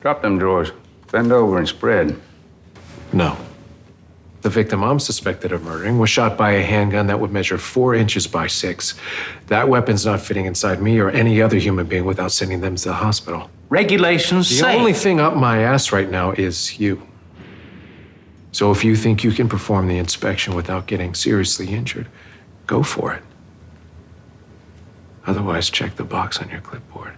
Drop them drawers. Bend over and spread. No. The victim I'm suspected of murdering was shot by a handgun that would measure 4 inches by 6. That weapon's not fitting inside me or any other human being without sending them to the hospital. Regulations The say... only thing up my ass right now is you. So if you think you can perform the inspection without getting seriously injured, go for it. Otherwise, check the box on your clipboard.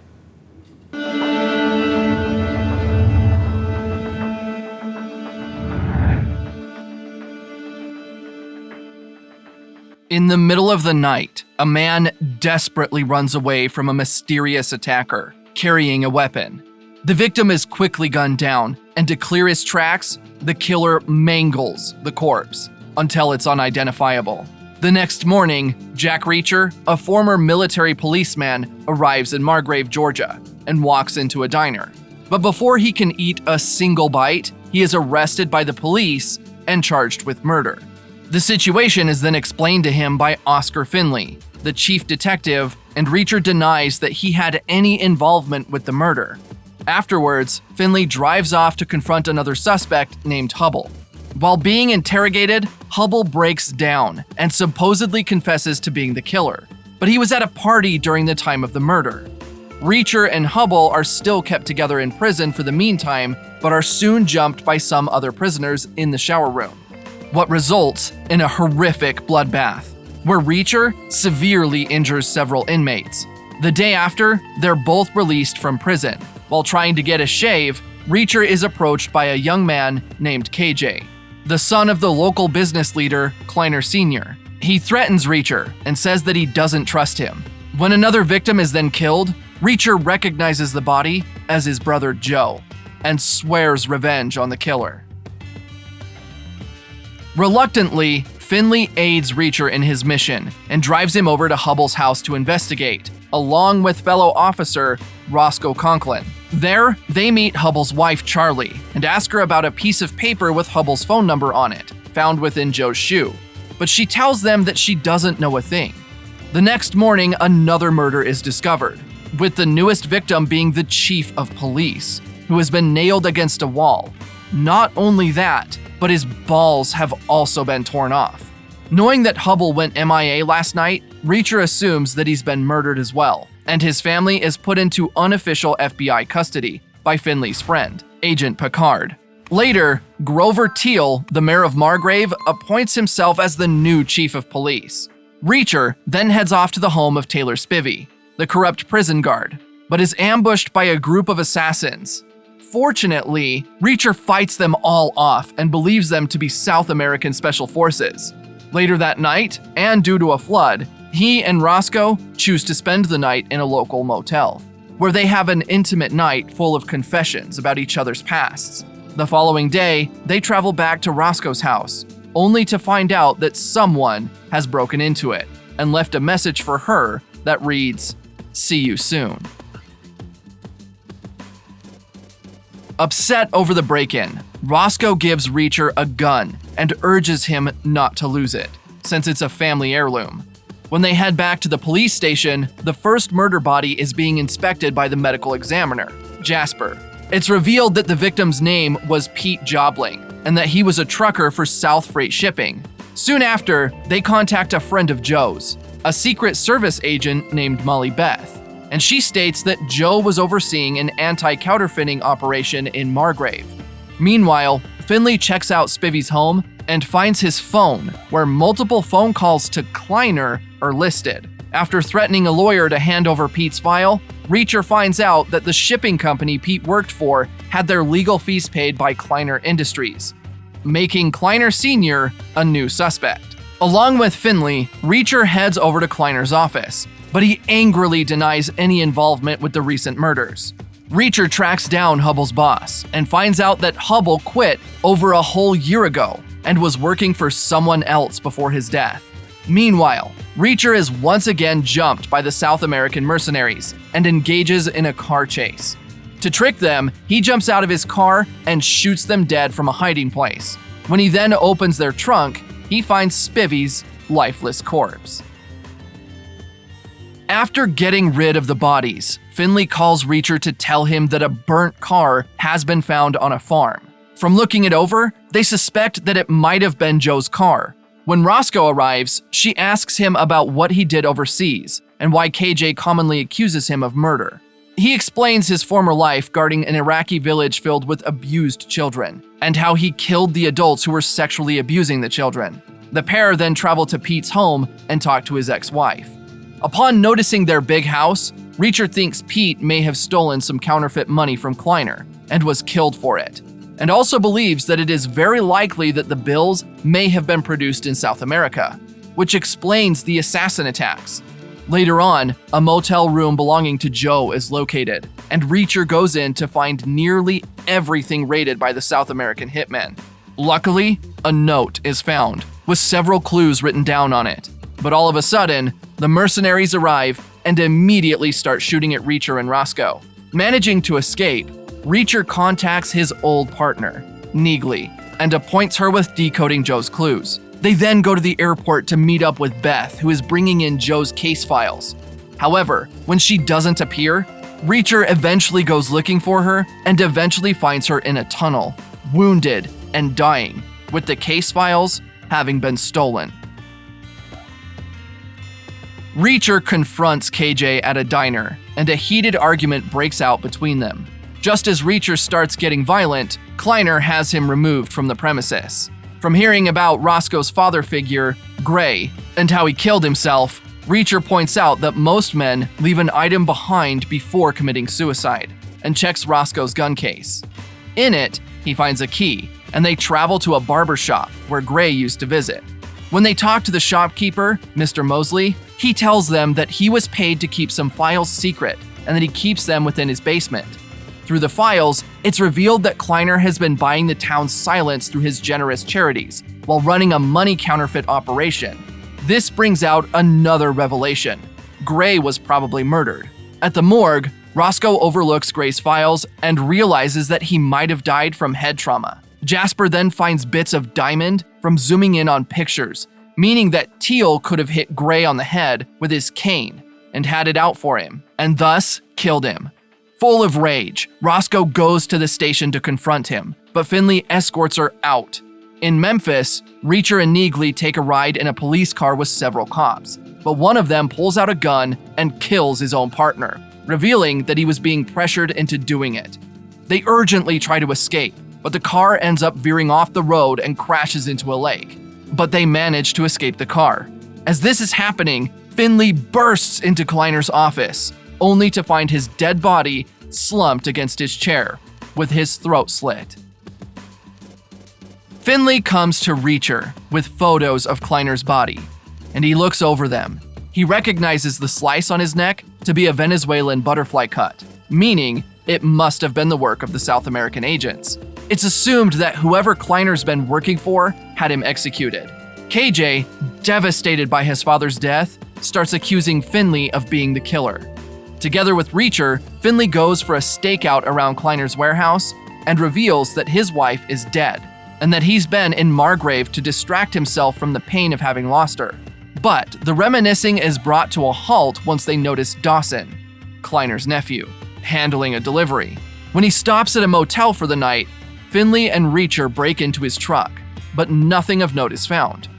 In the middle of the night, a man desperately runs away from a mysterious attacker, carrying a weapon. The victim is quickly gunned down, and to clear his tracks, the killer mangles the corpse until it's unidentifiable. The next morning, Jack Reacher, a former military policeman, arrives in Margrave, Georgia, and walks into a diner. But before he can eat a single bite, he is arrested by the police and charged with murder. The situation is then explained to him by Oscar Finlay, the chief detective, and Reacher denies that he had any involvement with the murder. Afterwards, Finlay drives off to confront another suspect named Hubble. While being interrogated, Hubble breaks down and supposedly confesses to being the killer, but he was at a party during the time of the murder. Reacher and Hubble are still kept together in prison for the meantime, but are soon jumped by some other prisoners in the shower room. What results in a horrific bloodbath, where Reacher severely injures several inmates. The day after, they're both released from prison. While trying to get a shave, Reacher is approached by a young man named KJ, the son of the local business leader, Kleiner Sr. He threatens Reacher and says that he doesn't trust him. When another victim is then killed, Reacher recognizes the body as his brother Joe and swears revenge on the killer. Reluctantly, Finlay aids Reacher in his mission and drives him over to Hubble's house to investigate, along with fellow officer Roscoe Conklin. There, they meet Hubble's wife Charlie and ask her about a piece of paper with Hubble's phone number on it, found within Joe's shoe. But she tells them that she doesn't know a thing. The next morning, another murder is discovered, with the newest victim being the chief of police, who has been nailed against a wall. Not only that, but his balls have also been torn off. Knowing that Hubble went MIA last night, Reacher assumes that he's been murdered as well, and his family is put into unofficial FBI custody by Finlay's friend, Agent Picard. Later, Grover Teal, the mayor of Margrave, appoints himself as the new chief of police. Reacher then heads off to the home of Taylor Spivey, the corrupt prison guard, but is ambushed by a group of assassins. Fortunately, Reacher fights them all off and believes them to be South American Special Forces. Later that night, and due to a flood, he and Roscoe choose to spend the night in a local motel, where they have an intimate night full of confessions about each other's pasts. The following day, they travel back to Roscoe's house, only to find out that someone has broken into it and left a message for her that reads, "See you soon." Upset over the break-in, Roscoe gives Reacher a gun and urges him not to lose it, since it's a family heirloom. When they head back to the police station, the first murder body is being inspected by the medical examiner, Jasper. It's revealed that the victim's name was Pete Jobling, and that he was a trucker for South Freight Shipping. Soon after, they contact a friend of Joe's, a Secret Service agent named Molly Beth, and she states that Joe was overseeing an anti-counterfeiting operation in Margrave. Meanwhile, Finlay checks out Spivey's home and finds his phone, where multiple phone calls to Kleiner are listed. After threatening a lawyer to hand over Pete's file, Reacher finds out that the shipping company Pete worked for had their legal fees paid by Kleiner Industries, making Kleiner Sr. a new suspect. Along with Finlay, Reacher heads over to Kleiner's office, but he angrily denies any involvement with the recent murders. Reacher tracks down Hubble's boss and finds out that Hubble quit over a whole year ago and was working for someone else before his death. Meanwhile, Reacher is once again jumped by the South American mercenaries and engages in a car chase. To trick them, he jumps out of his car and shoots them dead from a hiding place. When he then opens their trunk, he finds Spivey's lifeless corpse. After getting rid of the bodies, Finlay calls Reacher to tell him that a burnt car has been found on a farm. From looking it over, they suspect that it might have been Joe's car. When Roscoe arrives, she asks him about what he did overseas and why KJ commonly accuses him of murder. He explains his former life guarding an Iraqi village filled with abused children, and how he killed the adults who were sexually abusing the children. The pair then travel to Pete's home and talk to his ex-wife. Upon noticing their big house, Reacher thinks Pete may have stolen some counterfeit money from Kleiner and was killed for it, and also believes that it is very likely that the bills may have been produced in South America, which explains the assassin attacks. Later on, a motel room belonging to Joe is located, and Reacher goes in to find nearly everything raided by the South American hitmen. Luckily, a note is found, with several clues written down on it. But all of a sudden, the mercenaries arrive and immediately start shooting at Reacher and Roscoe. Managing to escape, Reacher contacts his old partner, Neagley, and appoints her with decoding Joe's clues. They then go to the airport to meet up with Beth, who is bringing in Joe's case files. However, when she doesn't appear, Reacher eventually goes looking for her and eventually finds her in a tunnel, wounded and dying, with the case files having been stolen. Reacher confronts KJ at a diner, and a heated argument breaks out between them. Just as Reacher starts getting violent, Kleiner has him removed from the premises. From hearing about Roscoe's father figure, Gray, and how he killed himself, Reacher points out that most men leave an item behind before committing suicide, and checks Roscoe's gun case. In it, he finds a key, and they travel to a barber shop where Gray used to visit. When they talk to the shopkeeper, Mr. Mosley, he tells them that he was paid to keep some files secret and that he keeps them within his basement. Through the files, it's revealed that Kleiner has been buying the town's silence through his generous charities while running a money counterfeit operation. This brings out another revelation. Gray was probably murdered. At the morgue, Roscoe overlooks Gray's files and realizes that he might have died from head trauma. Jasper then finds bits of diamond from zooming in on pictures, meaning that Teal could have hit Gray on the head with his cane and had it out for him, and thus killed him. Full of rage, Roscoe goes to the station to confront him, but Finlay escorts her out. In Memphis, Reacher and Neagley take a ride in a police car with several cops, but one of them pulls out a gun and kills his own partner, revealing that he was being pressured into doing it. They urgently try to escape, but the car ends up veering off the road and crashes into a lake. But they manage to escape the car. As this is happening, Finlay bursts into Kleiner's office, only to find his dead body slumped against his chair, with his throat slit. Finlay comes to Reacher with photos of Kleiner's body, and he looks over them. He recognizes the slice on his neck to be a Venezuelan butterfly cut, meaning it must have been the work of the South American agents. It's assumed that whoever Kleiner's been working for had him executed. KJ, devastated by his father's death, starts accusing Finlay of being the killer. Together with Reacher, Finlay goes for a stakeout around Kleiner's warehouse and reveals that his wife is dead, and that he's been in Margrave to distract himself from the pain of having lost her. But the reminiscing is brought to a halt once they notice Dawson, Kleiner's nephew, handling a delivery. When he stops at a motel for the night, Finlay and Reacher break into his truck, but nothing of note is found.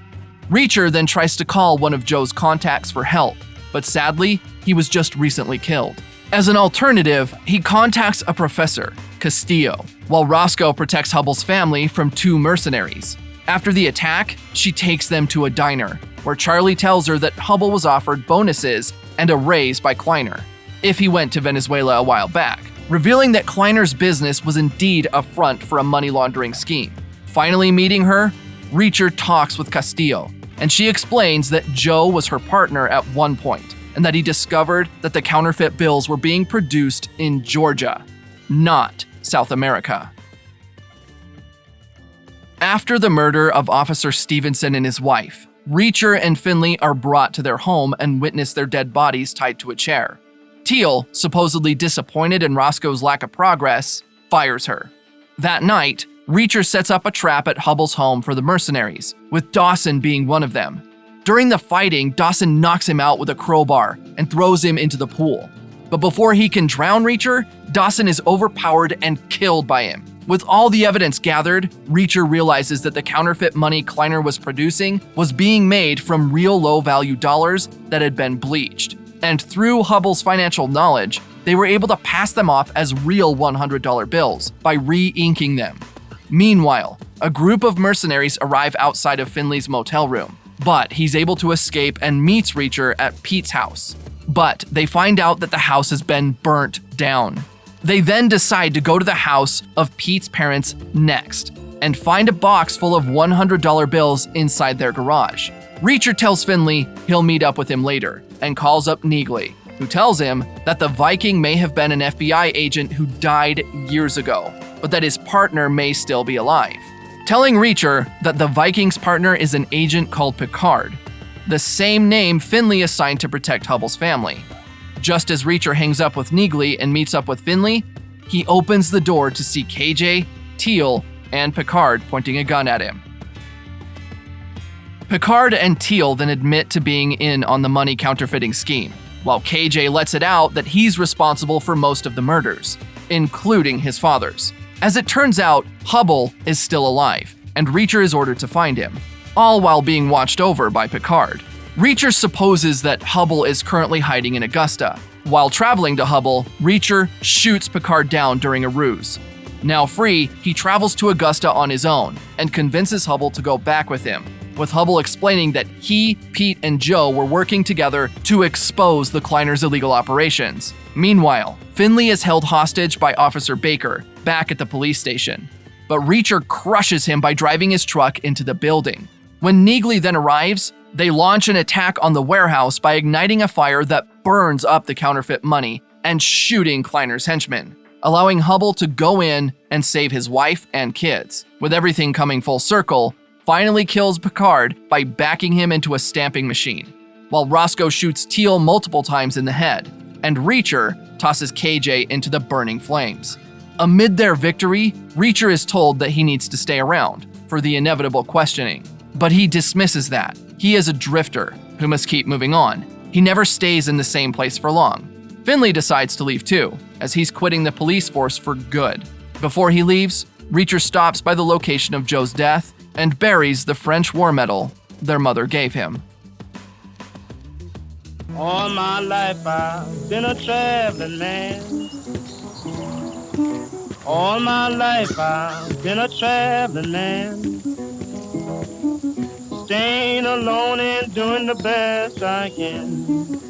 Reacher then tries to call one of Joe's contacts for help, but sadly, he was just recently killed. As an alternative, he contacts a professor, Castillo, while Roscoe protects Hubble's family from two mercenaries. After the attack, she takes them to a diner, where Charlie tells her that Hubble was offered bonuses and a raise by Kleiner if he went to Venezuela a while back, revealing that Kleiner's business was indeed a front for a money laundering scheme. Finally meeting her, Reacher talks with Castillo, and she explains that Joe was her partner at one point, and that he discovered that the counterfeit bills were being produced in Georgia, not South America. After the murder of Officer Stevenson and his wife, Reacher and Finlay are brought to their home and witness their dead bodies tied to a chair. Teal, supposedly disappointed in Roscoe's lack of progress, fires her. That night, Reacher sets up a trap at Hubble's home for the mercenaries, with Dawson being one of them. During the fighting, Dawson knocks him out with a crowbar and throws him into the pool. But before he can drown Reacher, Dawson is overpowered and killed by him. With all the evidence gathered, Reacher realizes that the counterfeit money Kleiner was producing was being made from real low-value dollars that had been bleached. And through Hubbell's financial knowledge, they were able to pass them off as real $100 bills by re-inking them. Meanwhile, a group of mercenaries arrive outside of Finlay's motel room, but he's able to escape and meets Reacher at Pete's house. But they find out that the house has been burnt down. They then decide to go to the house of Pete's parents next and find a box full of $100 bills inside their garage. Reacher tells Finlay he'll meet up with him later and calls up Neagley, who tells him that the Viking may have been an FBI agent who died years ago, but that his partner may still be alive. Telling Reacher that the Viking's partner is an agent called Picard, the same name Finlay assigned to protect Hubbell's family. Just as Reacher hangs up with Neagley and meets up with Finlay, he opens the door to see KJ, Teal, and Picard pointing a gun at him. Picard and Teal then admit to being in on the money counterfeiting scheme, while KJ lets it out that he's responsible for most of the murders, including his father's. As it turns out, Hubbell is still alive, and Reacher is ordered to find him, all while being watched over by Picard. Reacher supposes that Hubbell is currently hiding in Augusta. While traveling to Hubbell, Reacher shoots Picard down during a ruse. Now free, he travels to Augusta on his own and convinces Hubbell to go back with him, with Hubbell explaining that he, Pete, and Joe were working together to expose the Kleiners' illegal operations. Meanwhile, Finlay is held hostage by Officer Baker back at the police station, but Reacher crushes him by driving his truck into the building. When Neagley then arrives, they launch an attack on the warehouse by igniting a fire that burns up the counterfeit money and shooting Kleiner's henchmen, allowing Hubbell to go in and save his wife and kids. With everything coming full circle, finally kills Picard by backing him into a stamping machine, while Roscoe shoots Teal multiple times in the head, and Reacher tosses KJ into the burning flames. Amid their victory, Reacher is told that he needs to stay around for the inevitable questioning, but he dismisses that. He is a drifter who must keep moving on. He never stays in the same place for long. Finlay decides to leave too, as he's quitting the police force for good. Before he leaves, Reacher stops by the location of Joe's death and buries the French war medal their mother gave him. All my life I've been a traveling man. All my life I've been a traveling man. Staying alone and doing the best I can.